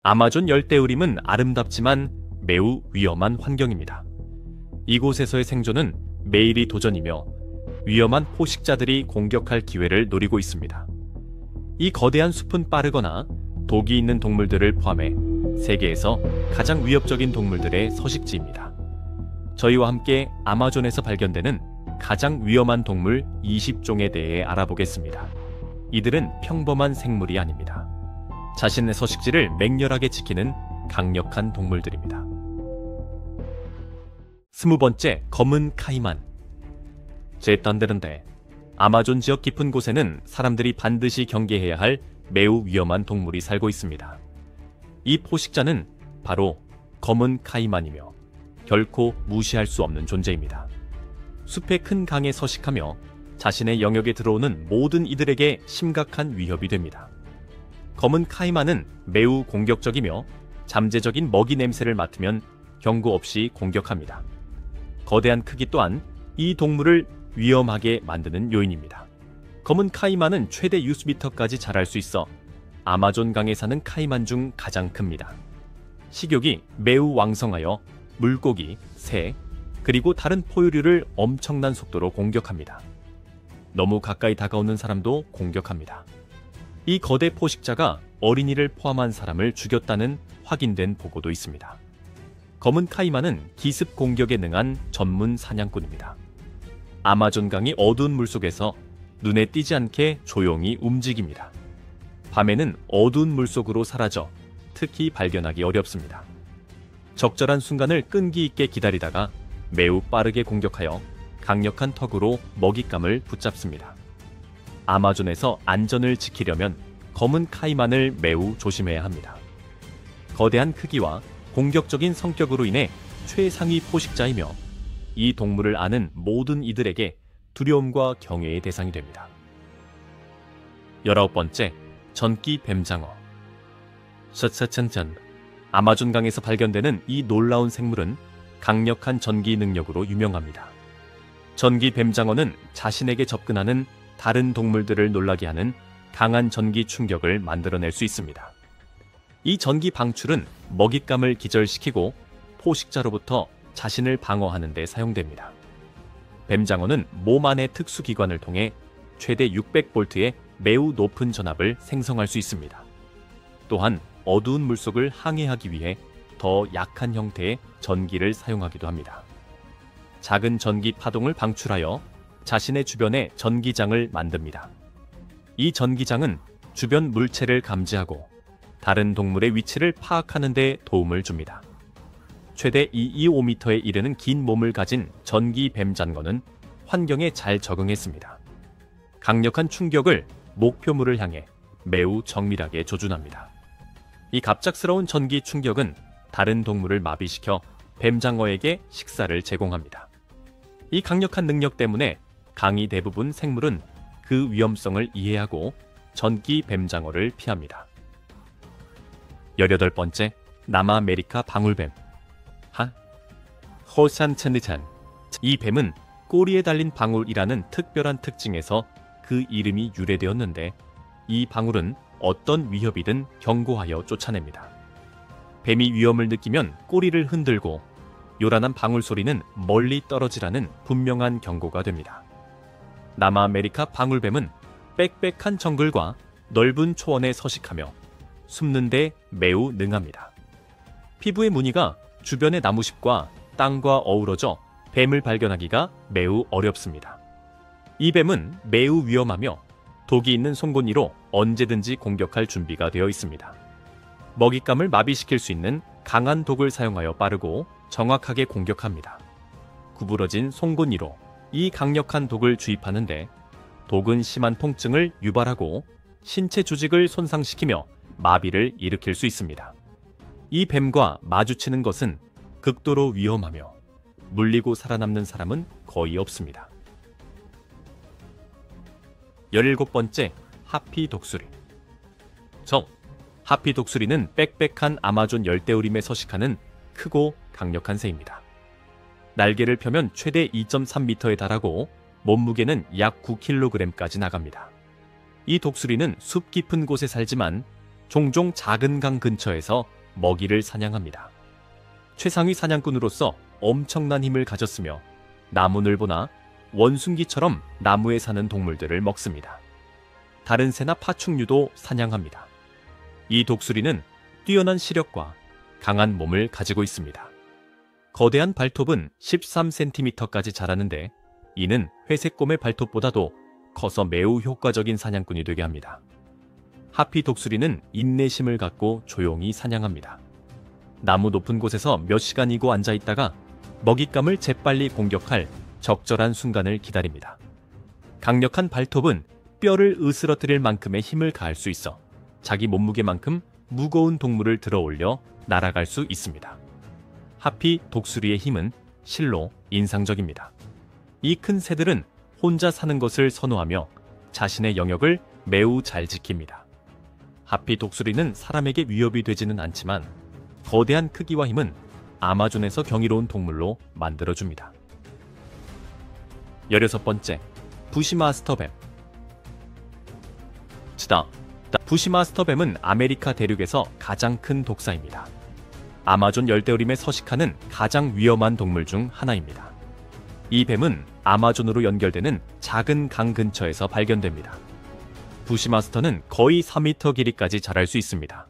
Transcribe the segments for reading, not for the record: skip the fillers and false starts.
아마존 열대우림은 아름답지만 매우 위험한 환경입니다. 이곳에서의 생존은 매일이 도전이며 위험한 포식자들이 공격할 기회를 노리고 있습니다. 이 거대한 숲은 빠르거나 독이 있는 동물들을 포함해 세계에서 가장 위협적인 동물들의 서식지입니다. 저희와 함께 아마존에서 발견되는 가장 위험한 동물 20종에 대해 알아보겠습니다. 이들은 평범한 생물이 아닙니다. 자신의 서식지를 맹렬하게 지키는 강력한 동물들입니다. 20번째, 검은 카이만. 제딴데는데 아마존 지역 깊은 곳에는 사람들이 반드시 경계해야 할 매우 위험한 동물이 살고 있습니다. 이 포식자는 바로 검은 카이만이며 결코 무시할 수 없는 존재입니다. 숲의 큰 강에 서식하며 자신의 영역에 들어오는 모든 이들에게 심각한 위협이 됩니다. 검은 카이만은 매우 공격적이며 잠재적인 먹이 냄새를 맡으면 경고 없이 공격합니다. 거대한 크기 또한 이 동물을 위험하게 만드는 요인입니다. 검은 카이만은 최대 6m까지 자랄 수 있어 아마존 강에 사는 카이만 중 가장 큽니다. 식욕이 매우 왕성하여 물고기, 새, 그리고 다른 포유류를 엄청난 속도로 공격합니다. 너무 가까이 다가오는 사람도 공격합니다. 이 거대 포식자가 어린이를 포함한 사람을 죽였다는 확인된 보고도 있습니다. 검은 카이만은 기습 공격에 능한 전문 사냥꾼입니다. 아마존강이 어두운 물속에서 눈에 띄지 않게 조용히 움직입니다. 밤에는 어두운 물속으로 사라져 특히 발견하기 어렵습니다. 적절한 순간을 끈기 있게 기다리다가 매우 빠르게 공격하여 강력한 턱으로 먹잇감을 붙잡습니다. 아마존에서 안전을 지키려면 검은 카이만을 매우 조심해야 합니다. 거대한 크기와 공격적인 성격으로 인해 최상위 포식자이며 이 동물을 아는 모든 이들에게 두려움과 경외의 대상이 됩니다. 19번째, 전기 뱀장어. 셔츠천천. 아마존강에서 발견되는 이 놀라운 생물은 강력한 전기 능력으로 유명합니다. 전기 뱀장어는 자신에게 접근하는 다른 동물들을 놀라게 하는 강한 전기 충격을 만들어낼 수 있습니다. 이 전기 방출은 먹잇감을 기절시키고 포식자로부터 자신을 방어하는 데 사용됩니다. 뱀장어는 몸 안의 특수기관을 통해 최대 600볼트의 매우 높은 전압을 생성할 수 있습니다. 또한 어두운 물속을 항해하기 위해 더 약한 형태의 전기를 사용하기도 합니다. 작은 전기 파동을 방출하여 자신의 주변에 전기장을 만듭니다. 이 전기장은 주변 물체를 감지하고 다른 동물의 위치를 파악하는 데 도움을 줍니다. 최대 225m에 이르는 긴 몸을 가진 전기 뱀장어는 환경에 잘 적응했습니다. 강력한 충격을 목표물을 향해 매우 정밀하게 조준합니다. 이 갑작스러운 전기 충격은 다른 동물을 마비시켜 뱀장어에게 식사를 제공합니다. 이 강력한 능력 때문에 강의 대부분 생물은 그 위험성을 이해하고 전기 뱀장어를 피합니다. 18번째, 남아메리카 방울뱀. 호산천리찬. 이 뱀은 꼬리에 달린 방울이라는 특별한 특징에서 그 이름이 유래되었는데 이 방울은 어떤 위협이든 경고하여 쫓아냅니다. 뱀이 위험을 느끼면 꼬리를 흔들고 요란한 방울 소리는 멀리 떨어지라는 분명한 경고가 됩니다. 남아메리카 방울뱀은 빽빽한 정글과 넓은 초원에 서식하며 숨는 데 매우 능합니다. 피부의 무늬가 주변의 나무숲과 땅과 어우러져 뱀을 발견하기가 매우 어렵습니다. 이 뱀은 매우 위험하며 독이 있는 송곳니로 언제든지 공격할 준비가 되어 있습니다. 먹잇감을 마비시킬 수 있는 강한 독을 사용하여 빠르고 정확하게 공격합니다. 구부러진 송곳니로 이 강력한 독을 주입하는데 독은 심한 통증을 유발하고 신체 조직을 손상시키며 마비를 일으킬 수 있습니다. 이 뱀과 마주치는 것은 극도로 위험하며 물리고 살아남는 사람은 거의 없습니다. 17번째, 하피 독수리. 하피 독수리는 빽빽한 아마존 열대우림에 서식하는 크고 강력한 새입니다. 날개를 펴면 최대 2.3m에 달하고 몸무게는 약 9kg까지 나갑니다. 이 독수리는 숲 깊은 곳에 살지만 종종 작은 강 근처에서 먹이를 사냥합니다. 최상위 사냥꾼으로서 엄청난 힘을 가졌으며 나무늘보나 원숭기처럼 나무에 사는 동물들을 먹습니다. 다른 새나 파충류도 사냥합니다. 이 독수리는 뛰어난 시력과 강한 몸을 가지고 있습니다. 거대한 발톱은 13cm까지 자라는데 이는 회색곰의 발톱보다도 커서 매우 효과적인 사냥꾼이 되게 합니다. 하피 독수리는 인내심을 갖고 조용히 사냥합니다. 나무 높은 곳에서 몇 시간이고 앉아있다가 먹잇감을 재빨리 공격할 적절한 순간을 기다립니다. 강력한 발톱은 뼈를 으스러뜨릴 만큼의 힘을 가할 수 있어 자기 몸무게만큼 무거운 동물을 들어올려 날아갈 수 있습니다. 하피 독수리의 힘은 실로 인상적입니다. 이 큰 새들은 혼자 사는 것을 선호하며 자신의 영역을 매우 잘 지킵니다. 하피 독수리는 사람에게 위협이 되지는 않지만 거대한 크기와 힘은 아마존에서 경이로운 동물로 만들어줍니다. 16번째, 부시마스터뱀. 부시마스터뱀은 아메리카 대륙에서 가장 큰 독사입니다. 아마존 열대우림에 서식하는 가장 위험한 동물 중 하나입니다. 이 뱀은 아마존으로 연결되는 작은 강 근처에서 발견됩니다. 부시마스터는 거의 4m 길이까지 자랄 수 있습니다.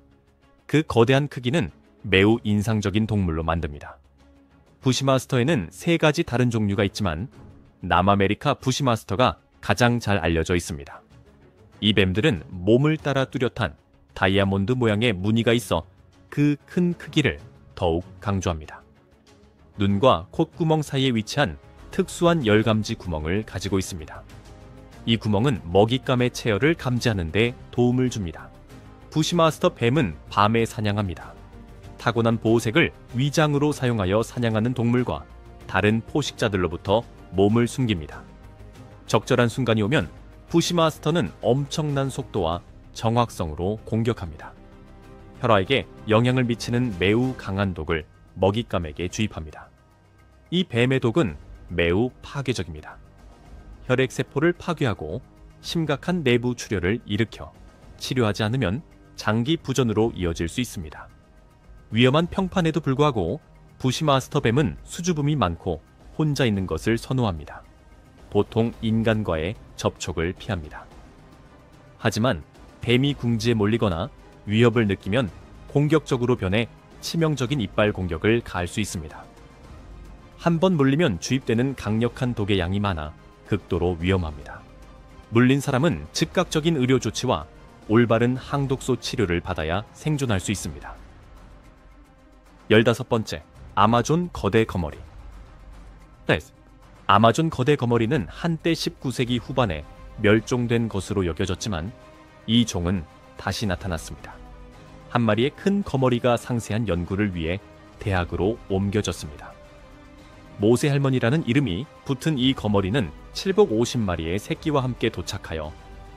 그 거대한 크기는 매우 인상적인 동물로 만듭니다. 부시마스터에는 3가지 다른 종류가 있지만 남아메리카 부시마스터가 가장 잘 알려져 있습니다. 이 뱀들은 몸을 따라 뚜렷한 다이아몬드 모양의 무늬가 있어 그 큰 크기를 더욱 강조합니다. 눈과 콧구멍 사이에 위치한 특수한 열감지 구멍을 가지고 있습니다. 이 구멍은 먹잇감의 체열을 감지하는 데 도움을 줍니다. 부시마스터 뱀은 밤에 사냥합니다. 타고난 보호색을 위장으로 사용하여 사냥하는 동물과 다른 포식자들로부터 몸을 숨깁니다. 적절한 순간이 오면 부시마스터는 엄청난 속도와 정확성으로 공격합니다. 혈화에게 영향을 미치는 매우 강한 독을 먹잇감에게 주입합니다. 이 뱀의 독은 매우 파괴적입니다. 혈액세포를 파괴하고 심각한 내부 출혈을 일으켜 치료하지 않으면 장기 부전으로 이어질 수 있습니다. 위험한 평판에도 불구하고 부시마스터 뱀은 수줍음이 많고 혼자 있는 것을 선호합니다. 보통 인간과의 접촉을 피합니다. 하지만 뱀이 궁지에 몰리거나 위협을 느끼면 공격적으로 변해 치명적인 이빨 공격을 가할 수 있습니다. 한 번 물리면 주입되는 강력한 독의 양이 많아 극도로 위험합니다. 물린 사람은 즉각적인 의료 조치와 올바른 항독소 치료를 받아야 생존할 수 있습니다. 15번째, 아마존 거대 거머리. 아마존 거대 거머리는 한때 19세기 후반에 멸종된 것으로 여겨졌지만 이 종은 다시 나타났습니다. 한 마리의 큰 거머리가 상세한 연구를 위해 대학으로 옮겨졌습니다. 모세 할머니라는 이름이 붙은 이 거머리는 750마리의 새끼와 함께 도착하여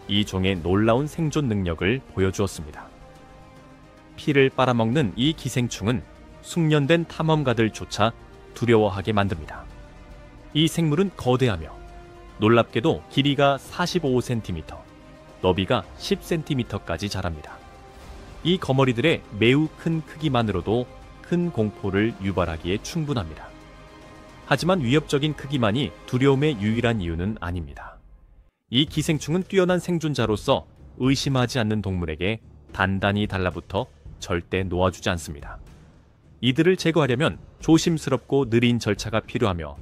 이 종의 놀라운 생존 능력을 보여주었습니다. 피를 빨아먹는 이 기생충은 숙련된 탐험가들조차 두려워하게 만듭니다. 이 생물은 거대하며 놀랍게도 길이가 45cm, 너비가 10cm까지 자랍니다. 이 거머리들의 매우 큰 크기만으로도 큰 공포를 유발하기에 충분합니다. 하지만 위협적인 크기만이 두려움의 유일한 이유는 아닙니다. 이 기생충은 뛰어난 생존자로서 의심하지 않는 동물에게 단단히 달라붙어 절대 놓아주지 않습니다. 이들을 제거하려면 조심스럽고 느린 절차가 필요하며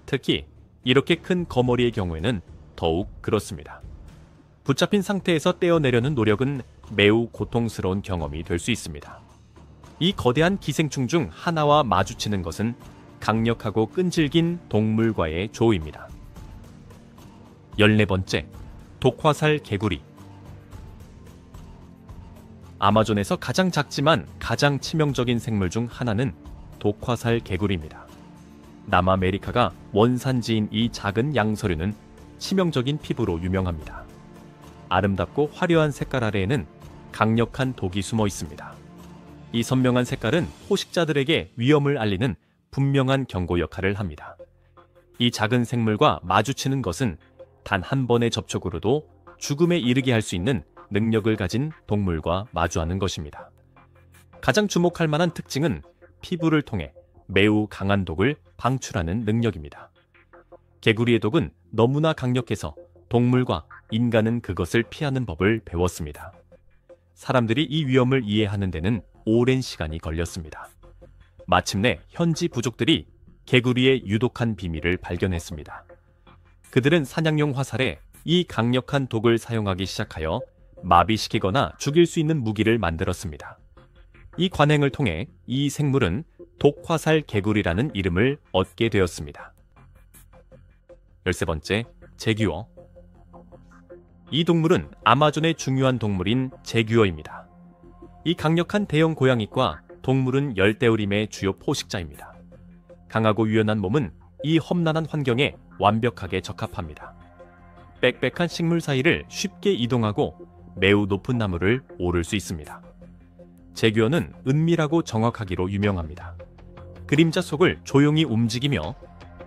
특히 이렇게 큰 거머리의 경우에는 더욱 그렇습니다. 붙잡힌 상태에서 떼어내려는 노력은 매우 고통스러운 경험이 될 수 있습니다. 이 거대한 기생충 중 하나와 마주치는 것은 강력하고 끈질긴 동물과의 조우입니다. 14번째, 독화살 개구리. 아마존에서 가장 작지만 가장 치명적인 생물 중 하나는 독화살 개구리입니다. 남아메리카가 원산지인 이 작은 양서류는 치명적인 피부로 유명합니다. 아름답고 화려한 색깔 아래에는 강력한 독이 숨어 있습니다. 이 선명한 색깔은 포식자들에게 위험을 알리는 분명한 경고 역할을 합니다. 이 작은 생물과 마주치는 것은 단 한 번의 접촉으로도 죽음에 이르게 할 수 있는 능력을 가진 동물과 마주하는 것입니다. 가장 주목할 만한 특징은 피부를 통해 매우 강한 독을 방출하는 능력입니다. 개구리의 독은 너무나 강력해서 동물과 인간은 그것을 피하는 법을 배웠습니다. 사람들이 이 위험을 이해하는 데는 오랜 시간이 걸렸습니다. 마침내 현지 부족들이 개구리의 유독한 비밀을 발견했습니다. 그들은 사냥용 화살에 이 강력한 독을 사용하기 시작하여 마비시키거나 죽일 수 있는 무기를 만들었습니다. 이 관행을 통해 이 생물은 독화살 개구리라는 이름을 얻게 되었습니다. 13번째, 제규어. 이 동물은 아마존의 중요한 동물인 제규어입니다. 이 강력한 대형 고양이과 동물은 열대우림의 주요 포식자입니다. 강하고 유연한 몸은 이 험난한 환경에 완벽하게 적합합니다. 빽빽한 식물 사이를 쉽게 이동하고 매우 높은 나무를 오를 수 있습니다. 제규어는 은밀하고 정확하기로 유명합니다. 그림자 속을 조용히 움직이며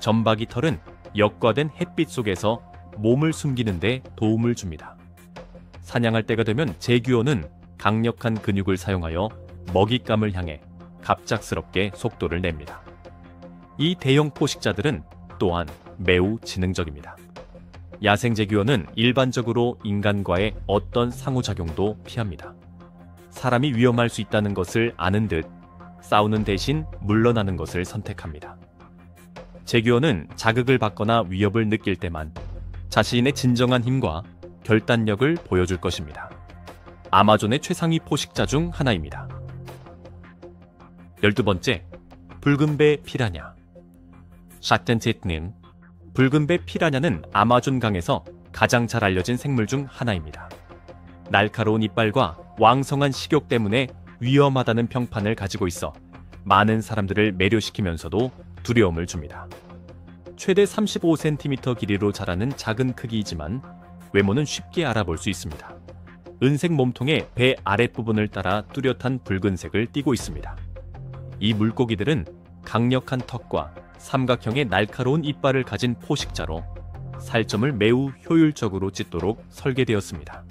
점박이 털은 역과된 햇빛 속에서 몸을 숨기는 데 도움을 줍니다. 사냥할 때가 되면 제규어는 강력한 근육을 사용하여 먹잇감을 향해 갑작스럽게 속도를 냅니다. 이 대형 포식자들은 또한 매우 지능적입니다. 야생 제규어는 일반적으로 인간과의 어떤 상호작용도 피합니다. 사람이 위험할 수 있다는 것을 아는 듯 싸우는 대신 물러나는 것을 선택합니다. 제규어는 자극을 받거나 위협을 느낄 때만 자신의 진정한 힘과 결단력을 보여줄 것입니다. 아마존의 최상위 포식자 중 하나입니다. 12번째, 붉은배 피라냐. 샤텐티트는 붉은배 피라냐는 아마존 강에서 가장 잘 알려진 생물 중 하나입니다. 날카로운 이빨과 왕성한 식욕 때문에 위험하다는 평판을 가지고 있어 많은 사람들을 매료시키면서도 두려움을 줍니다. 최대 35cm 길이로 자라는 작은 크기이지만 외모는 쉽게 알아볼 수 있습니다. 은색 몸통에 배 아랫부분을 따라 뚜렷한 붉은색을 띠고 있습니다. 이 물고기들은 강력한 턱과 삼각형의 날카로운 이빨을 가진 포식자로 살점을 매우 효율적으로 찢도록 설계되었습니다.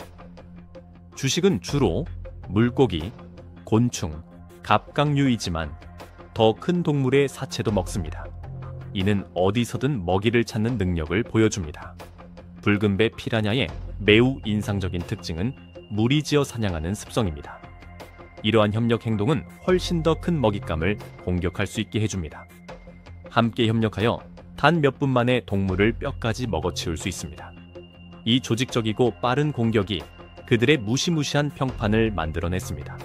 주식은 주로 물고기, 곤충, 갑각류이지만 더 큰 동물의 사체도 먹습니다. 이는 어디서든 먹이를 찾는 능력을 보여줍니다. 붉은배 피라냐의 매우 인상적인 특징은 무리지어 사냥하는 습성입니다. 이러한 협력 행동은 훨씬 더 큰 먹잇감을 공격할 수 있게 해줍니다. 함께 협력하여 단 몇 분 만에 동물을 뼈까지 먹어치울 수 있습니다. 이 조직적이고 빠른 공격이 그들의 무시무시한 평판을 만들어냈습니다.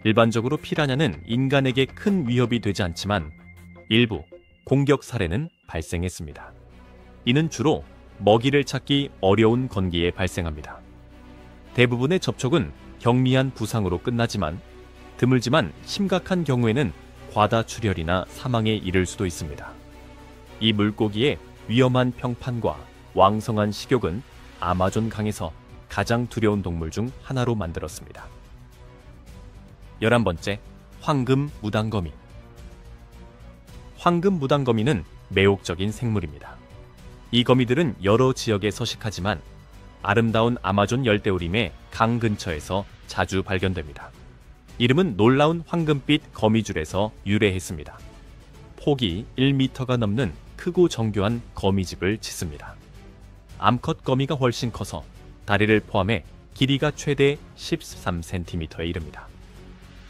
일반적으로 피라냐는 인간에게 큰 위협이 되지 않지만 일부 공격 사례는 발생했습니다. 이는 주로 먹이를 찾기 어려운 건기에 발생합니다. 대부분의 접촉은 경미한 부상으로 끝나지만 드물지만 심각한 경우에는 과다출혈이나 사망에 이를 수도 있습니다. 이 물고기의 위험한 평판과 왕성한 식욕은 아마존 강에서 가장 두려운 동물 중 하나로 만들었습니다. 11번째, 황금 무당거미. 황금 무당거미는 매혹적인 생물입니다. 이 거미들은 여러 지역에 서식하지만 아름다운 아마존 열대우림의 강 근처에서 자주 발견됩니다. 이름은 놀라운 황금빛 거미줄에서 유래했습니다. 폭이 1m가 넘는 크고 정교한 거미집을 짓습니다. 암컷 거미가 훨씬 커서 다리를 포함해 길이가 최대 13cm에 이릅니다.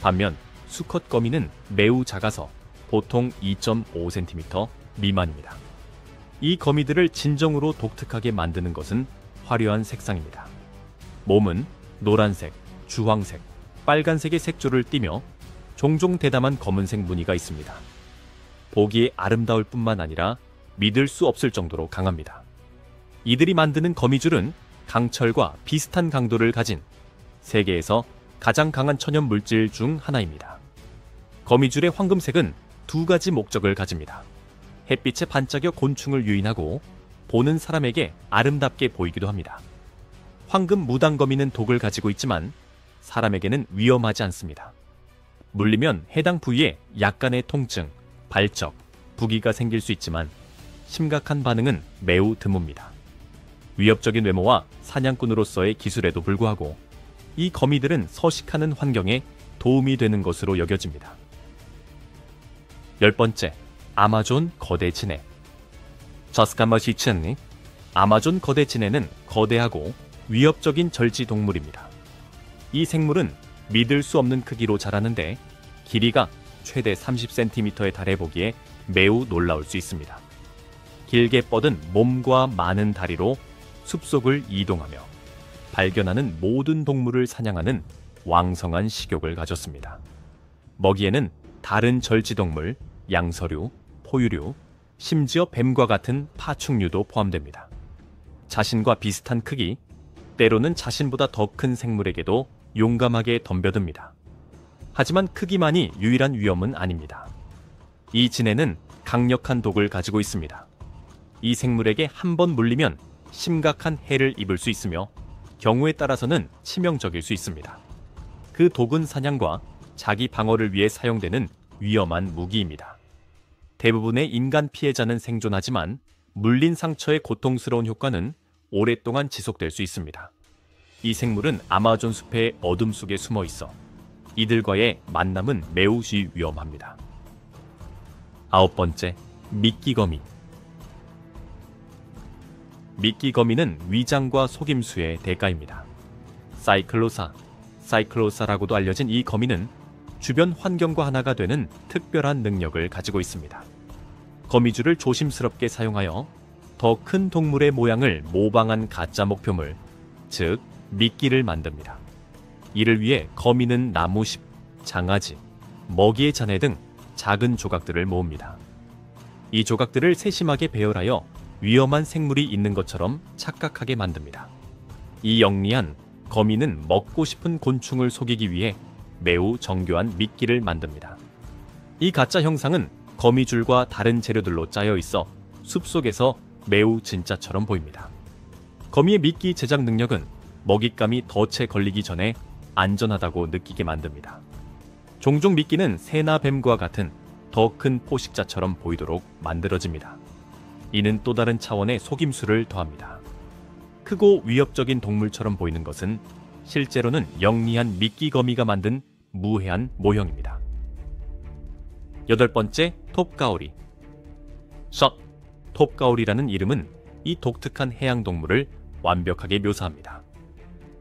반면 수컷 거미는 매우 작아서 보통 2.5cm 미만입니다. 이 거미들을 진정으로 독특하게 만드는 것은 화려한 색상입니다. 몸은 노란색, 주황색, 빨간색의 색조를 띠며 종종 대담한 검은색 무늬가 있습니다. 보기에 아름다울 뿐만 아니라 믿을 수 없을 정도로 강합니다. 이들이 만드는 거미줄은 강철과 비슷한 강도를 가진 세계에서 가장 강한 천연 물질 중 하나입니다. 거미줄의 황금색은 두 가지 목적을 가집니다. 햇빛에 반짝여 곤충을 유인하고 보는 사람에게 아름답게 보이기도 합니다. 황금 무당거미는 독을 가지고 있지만 사람에게는 위험하지 않습니다. 물리면 해당 부위에 약간의 통증, 발적, 부기가 생길 수 있지만 심각한 반응은 매우 드뭅니다. 위협적인 외모와 사냥꾼으로서의 기술에도 불구하고 이 거미들은 서식하는 환경에 도움이 되는 것으로 여겨집니다. 10번째, 아마존 거대 진해. 자스카마시첸니 아마존 거대 진해는 거대하고 위협적인 절지 동물입니다. 이 생물은 믿을 수 없는 크기로 자라는데 길이가 최대 30cm에 달해 보기에 매우 놀라울 수 있습니다. 길게 뻗은 몸과 많은 다리로 숲속을 이동하며 발견하는 모든 동물을 사냥하는 왕성한 식욕을 가졌습니다. 먹이에는 다른 절지동물, 양서류, 포유류, 심지어 뱀과 같은 파충류도 포함됩니다. 자신과 비슷한 크기, 때로는 자신보다 더 큰 생물에게도 용감하게 덤벼듭니다. 하지만 크기만이 유일한 위험은 아닙니다. 이 진해는 강력한 독을 가지고 있습니다. 이 생물에게 한 번 물리면 심각한 해를 입을 수 있으며 경우에 따라서는 치명적일 수 있습니다. 그 독은 사냥과 자기 방어를 위해 사용되는 위험한 무기입니다. 대부분의 인간 피해자는 생존하지만 물린 상처의 고통스러운 효과는 오랫동안 지속될 수 있습니다. 이 생물은 아마존 숲의 어둠 속에 숨어 있어 이들과의 만남은 매우 위험합니다. 9번째, 미끼거미. 미끼거미는 위장과 속임수의 대가입니다. 사이클로사라고도 알려진 이 거미는 주변 환경과 하나가 되는 특별한 능력을 가지고 있습니다. 거미줄을 조심스럽게 사용하여 더 큰 동물의 모양을 모방한 가짜 목표물, 즉 미끼를 만듭니다. 이를 위해 거미는 나무십, 장아지, 먹이의 잔해 등 작은 조각들을 모읍니다. 이 조각들을 세심하게 배열하여 위험한 생물이 있는 것처럼 착각하게 만듭니다. 이 영리한 거미는 먹고 싶은 곤충을 속이기 위해 매우 정교한 미끼를 만듭니다. 이 가짜 형상은 거미줄과 다른 재료들로 짜여 있어 숲속에서 매우 진짜처럼 보입니다. 거미의 미끼 제작 능력은 먹잇감이 덫에 걸리기 전에 안전하다고 느끼게 만듭니다. 종종 미끼는 새나 뱀과 같은 더 큰 포식자처럼 보이도록 만들어집니다. 이는 또 다른 차원의 속임수를 더합니다. 크고 위협적인 동물처럼 보이는 것은 실제로는 영리한 미끼거미가 만든 무해한 모형입니다. 8번째, 톱가오리. 톱가오리라는 이름은 이 독특한 해양동물을 완벽하게 묘사합니다.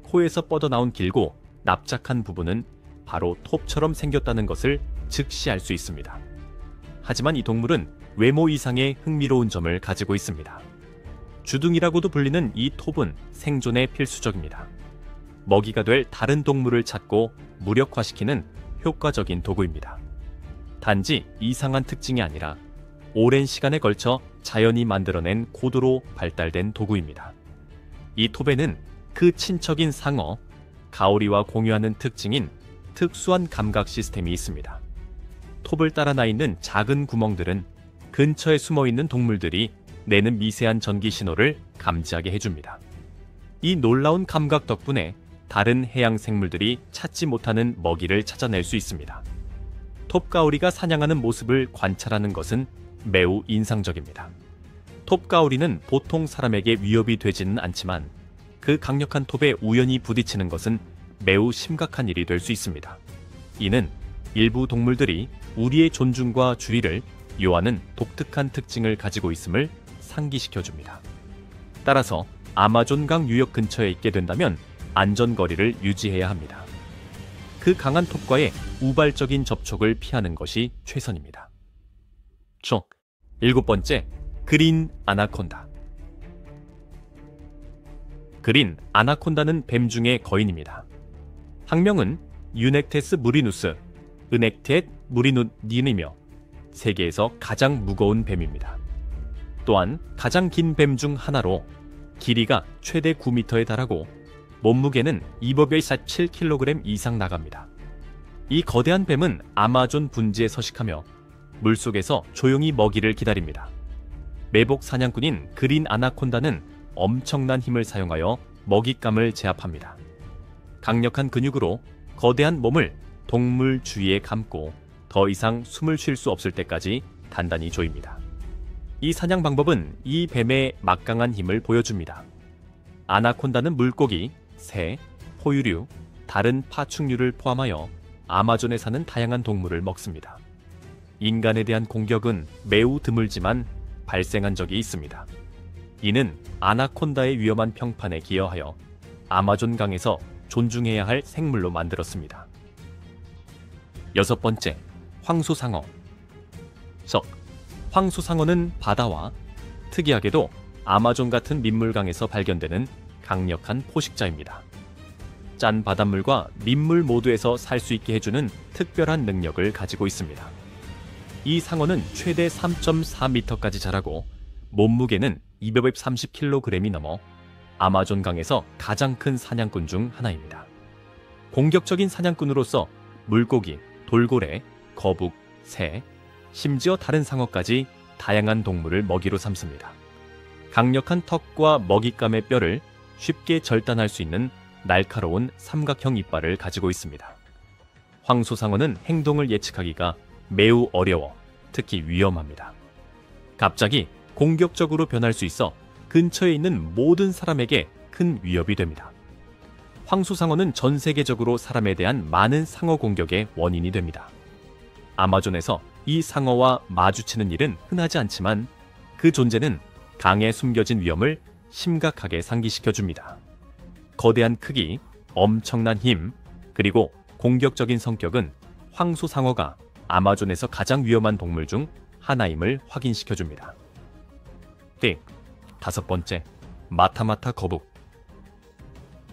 코에서 뻗어나온 길고 납작한 부분은 바로 톱처럼 생겼다는 것을 즉시 알 수 있습니다. 하지만 이 동물은 외모 이상의 흥미로운 점을 가지고 있습니다. 주둥이라고도 불리는 이 톱은 생존에 필수적입니다. 먹이가 될 다른 동물을 찾고 무력화시키는 효과적인 도구입니다. 단지 이상한 특징이 아니라 오랜 시간에 걸쳐 자연이 만들어낸 고도로 발달된 도구입니다. 이 톱에는 그 친척인 상어, 가오리와 공유하는 특징인 특수한 감각 시스템이 있습니다. 톱을 따라 나 있는 작은 구멍들은 근처에 숨어있는 동물들이 내는 미세한 전기 신호를 감지하게 해줍니다. 이 놀라운 감각 덕분에 다른 해양 생물들이 찾지 못하는 먹이를 찾아낼 수 있습니다. 톱가오리가 사냥하는 모습을 관찰하는 것은 매우 인상적입니다. 톱가오리는 보통 사람에게 위협이 되지는 않지만 그 강력한 톱에 우연히 부딪히는 것은 매우 심각한 일이 될 수 있습니다. 이는 일부 동물들이 우리의 존중과 주의를 요하는 독특한 특징을 가지고 있음을 상기시켜줍니다. 따라서 아마존강 유역 근처에 있게 된다면 안전거리를 유지해야 합니다. 그 강한 톱과의 우발적인 접촉을 피하는 것이 최선입니다. 7번째, 그린 아나콘다. 그린 아나콘다는 뱀 중의 거인입니다. 학명은 유넥테스 무리누스, 은엑텟 무리누닌이며 세계에서 가장 무거운 뱀입니다. 또한 가장 긴 뱀 중 하나로 길이가 최대 9m에 달하고 몸무게는 247kg 이상 나갑니다. 이 거대한 뱀은 아마존 분지에 서식하며 물속에서 조용히 먹이를 기다립니다. 매복 사냥꾼인 그린 아나콘다는 엄청난 힘을 사용하여 먹잇감을 제압합니다. 강력한 근육으로 거대한 몸을 동물 주위에 감고 더 이상 숨을 쉴 수 없을 때까지 단단히 조입니다. 이 사냥 방법은 이 뱀의 막강한 힘을 보여줍니다. 아나콘다는 물고기, 새, 포유류, 다른 파충류를 포함하여 아마존에 사는 다양한 동물을 먹습니다. 인간에 대한 공격은 매우 드물지만 발생한 적이 있습니다. 이는 아나콘다의 위험한 평판에 기여하여 아마존 강에서 존중해야 할 생물로 만들었습니다. 6번째, 황소상어. 황소상어는 바다와 특이하게도 아마존 같은 민물강에서 발견되는 강력한 포식자입니다. 짠 바닷물과 민물 모두에서 살 수 있게 해주는 특별한 능력을 가지고 있습니다. 이 상어는 최대 3.4m까지 자라고 몸무게는 230kg이 넘어 아마존 강에서 가장 큰 사냥꾼 중 하나입니다. 공격적인 사냥꾼으로서 물고기, 돌고래, 거북, 새, 심지어 다른 상어까지 다양한 동물을 먹이로 삼습니다. 강력한 턱과 먹잇감의 뼈를 쉽게 절단할 수 있는 날카로운 삼각형 이빨을 가지고 있습니다. 황소상어는 행동을 예측하기가 매우 어려워 특히 위험합니다. 갑자기 공격적으로 변할 수 있어 근처에 있는 모든 사람에게 큰 위협이 됩니다. 황소상어는 전 세계적으로 사람에 대한 많은 상어 공격의 원인이 됩니다. 아마존에서 이 상어와 마주치는 일은 흔하지 않지만 그 존재는 강에 숨겨진 위험을 심각하게 상기시켜줍니다. 거대한 크기, 엄청난 힘, 그리고 공격적인 성격은 황소상어가 아마존에서 가장 위험한 동물 중 하나임을 확인시켜줍니다. 5번째, 마타마타 거북.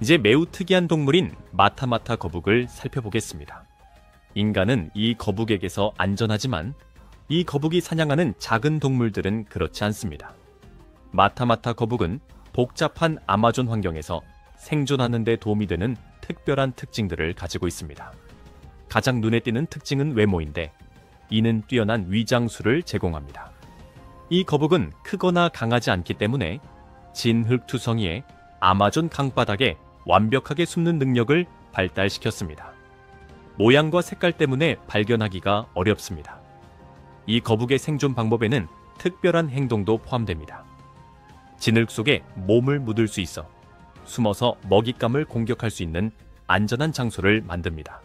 이제 매우 특이한 동물인 마타마타 거북을 살펴보겠습니다. 인간은 이 거북에게서 안전하지만 이 거북이 사냥하는 작은 동물들은 그렇지 않습니다. 마타마타 거북은 복잡한 아마존 환경에서 생존하는 데 도움이 되는 특별한 특징들을 가지고 있습니다. 가장 눈에 띄는 특징은 외모인데 이는 뛰어난 위장술을 제공합니다. 이 거북은 크거나 강하지 않기 때문에 진흙투성이에 아마존 강바닥에 완벽하게 숨는 능력을 발달시켰습니다. 모양과 색깔 때문에 발견하기가 어렵습니다. 이 거북의 생존 방법에는 특별한 행동도 포함됩니다. 진흙 속에 몸을 묻을 수 있어 숨어서 먹잇감을 공격할 수 있는 안전한 장소를 만듭니다.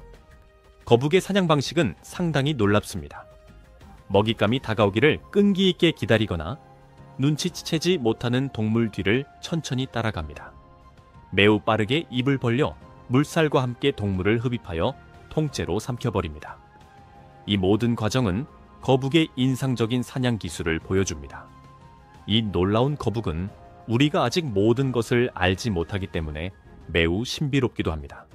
거북의 사냥 방식은 상당히 놀랍습니다. 먹잇감이 다가오기를 끈기 있게 기다리거나 눈치채지 못하는 동물 뒤를 천천히 따라갑니다. 매우 빠르게 입을 벌려 물살과 함께 동물을 흡입하여 통째로 삼켜버립니다. 이 모든 과정은 거북의 인상적인 사냥 기술을 보여줍니다. 이 놀라운 거북은 우리가 아직 모든 것을 알지 못하기 때문에 매우 신비롭기도 합니다.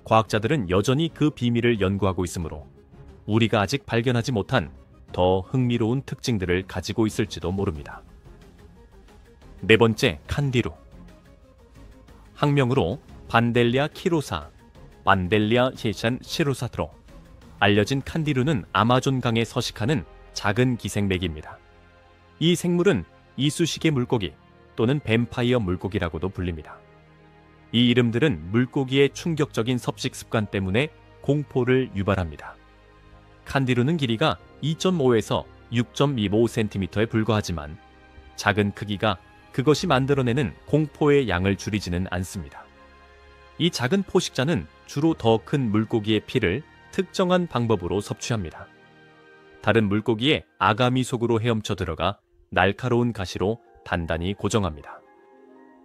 과학자들은 여전히 그 비밀을 연구하고 있으므로 우리가 아직 발견하지 못한 더 흥미로운 특징들을 가지고 있을지도 모릅니다. 4번째, 칸디루. 학명으로 반델리아 키로사, 반델리아 히찬 시로사트로 알려진 칸디루는 아마존 강에 서식하는 작은 기생맥입니다. 이 생물은 이쑤시개 물고기 또는 뱀파이어 물고기라고도 불립니다. 이 이름들은 물고기의 충격적인 섭식 습관 때문에 공포를 유발합니다. 칸디루는 길이가 2.5에서 6.25cm에 불과하지만 작은 크기가 그것이 만들어내는 공포의 양을 줄이지는 않습니다. 이 작은 포식자는 주로 더 큰 물고기의 피를 특정한 방법으로 섭취합니다. 다른 물고기의 아가미 속으로 헤엄쳐 들어가 날카로운 가시로 단단히 고정합니다.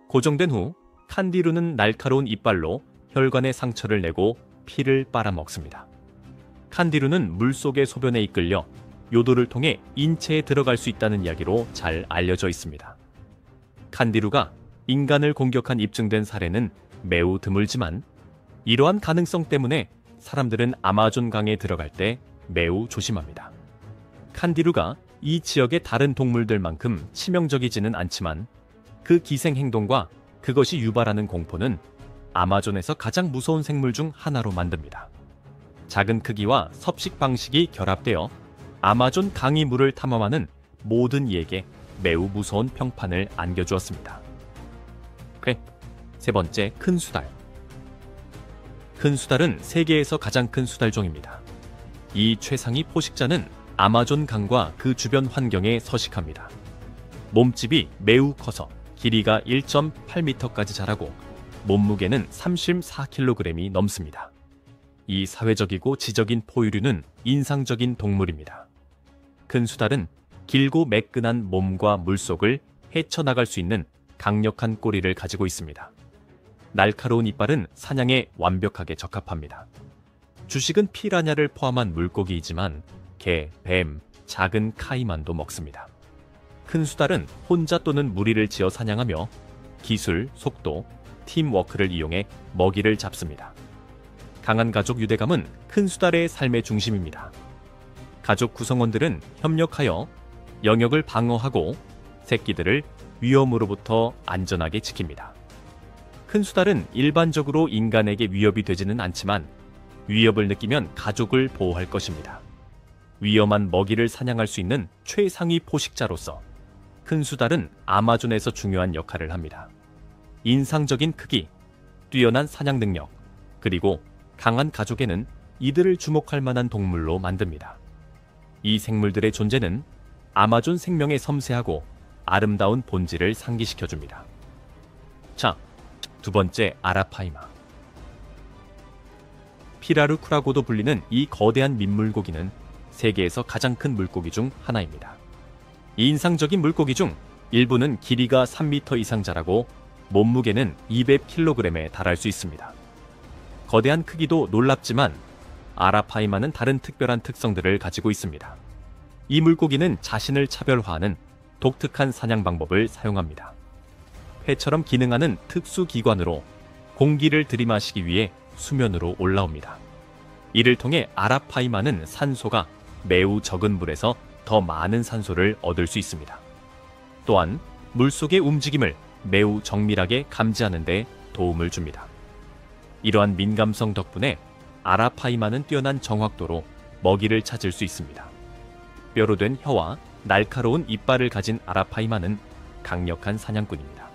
고정된 후 칸디루는 날카로운 이빨로 혈관에 상처를 내고 피를 빨아먹습니다. 칸디루는 물속의 소변에 이끌려 요도를 통해 인체에 들어갈 수 있다는 이야기로 잘 알려져 있습니다. 칸디루가 인간을 공격한 입증된 사례는 매우 드물지만 이러한 가능성 때문에 사람들은 아마존 강에 들어갈 때 매우 조심합니다. 칸디루가 이 지역의 다른 동물들만큼 치명적이지는 않지만 그 기생 행동과 그것이 유발하는 공포는 아마존에서 가장 무서운 생물 중 하나로 만듭니다. 작은 크기와 섭식 방식이 결합되어 아마존 강의 물을 탐험하는 모든 이에게 매우 무서운 평판을 안겨주었습니다. 3번째, 큰 수달. 큰 수달은 세계에서 가장 큰 수달종입니다. 이 최상위 포식자는 아마존 강과 그 주변 환경에 서식합니다. 몸집이 매우 커서 길이가 1.8m까지 자라고 몸무게는 34kg이 넘습니다. 이 사회적이고 지적인 포유류는 인상적인 동물입니다. 큰 수달은 길고 매끈한 몸과 물속을 헤쳐나갈 수 있는 강력한 꼬리를 가지고 있습니다. 날카로운 이빨은 사냥에 완벽하게 적합합니다. 주식은 피라냐를 포함한 물고기이지만 개, 뱀, 작은 카이만도 먹습니다. 큰 수달은 혼자 또는 무리를 지어 사냥하며 기술, 속도, 팀워크를 이용해 먹이를 잡습니다. 강한 가족 유대감은 큰 수달의 삶의 중심입니다. 가족 구성원들은 협력하여 영역을 방어하고 새끼들을 위험으로부터 안전하게 지킵니다. 큰 수달은 일반적으로 인간에게 위협이 되지는 않지만 위협을 느끼면 가족을 보호할 것입니다. 위험한 먹이를 사냥할 수 있는 최상위 포식자로서 큰 수달은 아마존에서 중요한 역할을 합니다. 인상적인 크기, 뛰어난 사냥 능력, 그리고 강한 가족에는 이들을 주목할 만한 동물로 만듭니다. 이 생물들의 존재는 아마존 생명의 섬세하고 아름다운 본질을 상기시켜줍니다. 자, 두 번째 아라파이마. 피라루크라고도 불리는 이 거대한 민물고기는 세계에서 가장 큰 물고기 중 하나입니다. 이 인상적인 물고기 중 일부는 길이가 3m 이상 자라고 몸무게는 200kg에 달할 수 있습니다. 거대한 크기도 놀랍지만 아라파이마는 다른 특별한 특성들을 가지고 있습니다. 이 물고기는 자신을 차별화하는 독특한 사냥 방법을 사용합니다. 회처럼 기능하는 특수 기관으로 공기를 들이마시기 위해 수면으로 올라옵니다. 이를 통해 아라파이마는 산소가 매우 적은 물에서 더 많은 산소를 얻을 수 있습니다. 또한 물속의 움직임을 매우 정밀하게 감지하는 데 도움을 줍니다. 이러한 민감성 덕분에 아라파이마는 뛰어난 정확도로 먹이를 찾을 수 있습니다. 뼈로 된 혀와 날카로운 이빨을 가진 아라파이마는 강력한 사냥꾼입니다.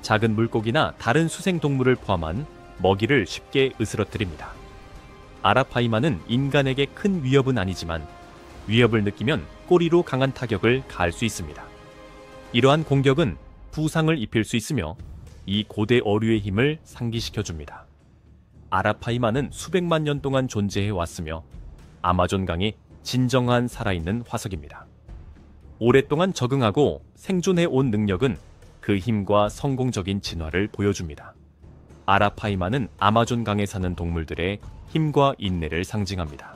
작은 물고기나 다른 수생동물을 포함한 먹이를 쉽게 으스러뜨립니다. 아라파이마는 인간에게 큰 위협은 아니지만 위협을 느끼면 꼬리로 강한 타격을 가할 수 있습니다. 이러한 공격은 부상을 입힐 수 있으며 이 고대 어류의 힘을 상기시켜줍니다. 아라파이마는 수백만 년 동안 존재해 왔으며 아마존강의 진정한 살아있는 화석입니다. 오랫동안 적응하고 생존해 온 능력은 그 힘과 성공적인 진화를 보여줍니다. 아라파이마는 아마존강에 사는 동물들의 힘과 인내를 상징합니다.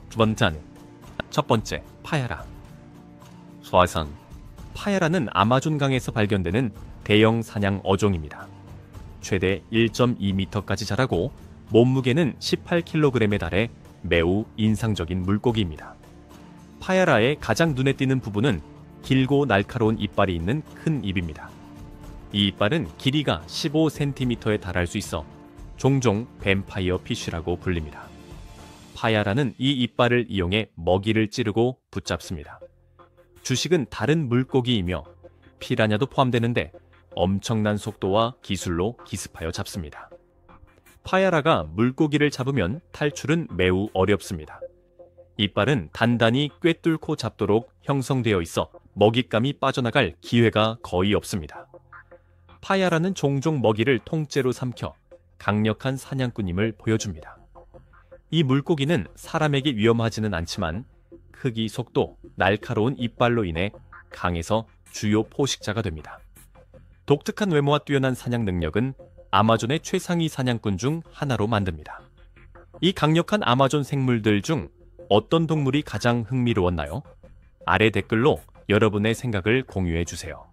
두 번째, 첫 번째, 파야라. 수화선. 파야라는 아마존강에서 발견되는 대형 사냥 어종입니다. 최대 1.2m까지 자라고 몸무게는 18kg에 달해 매우 인상적인 물고기입니다. 파야라의 가장 눈에 띄는 부분은 길고 날카로운 이빨이 있는 큰 입입니다. 이 이빨은 길이가 15cm에 달할 수 있어 종종 뱀파이어 피쉬라고 불립니다. 파야라는 이 이빨을 이용해 먹이를 찌르고 붙잡습니다. 주식은 다른 물고기이며 피라냐도 포함되는데 엄청난 속도와 기술로 기습하여 잡습니다. 파야라가 물고기를 잡으면 탈출은 매우 어렵습니다. 이빨은 단단히 꿰뚫고 잡도록 형성되어 있어 먹잇감이 빠져나갈 기회가 거의 없습니다. 파야라는 종종 먹이를 통째로 삼켜 강력한 사냥꾼임을 보여줍니다. 이 물고기는 사람에게 위험하지는 않지만 크기, 속도, 날카로운 이빨로 인해 강에서 주요 포식자가 됩니다. 독특한 외모와 뛰어난 사냥 능력은 아마존의 최상위 사냥꾼 중 하나로 만듭니다. 이 강력한 아마존 생물들 중 어떤 동물이 가장 흥미로웠나요? 아래 댓글로 여러분의 생각을 공유해 주세요.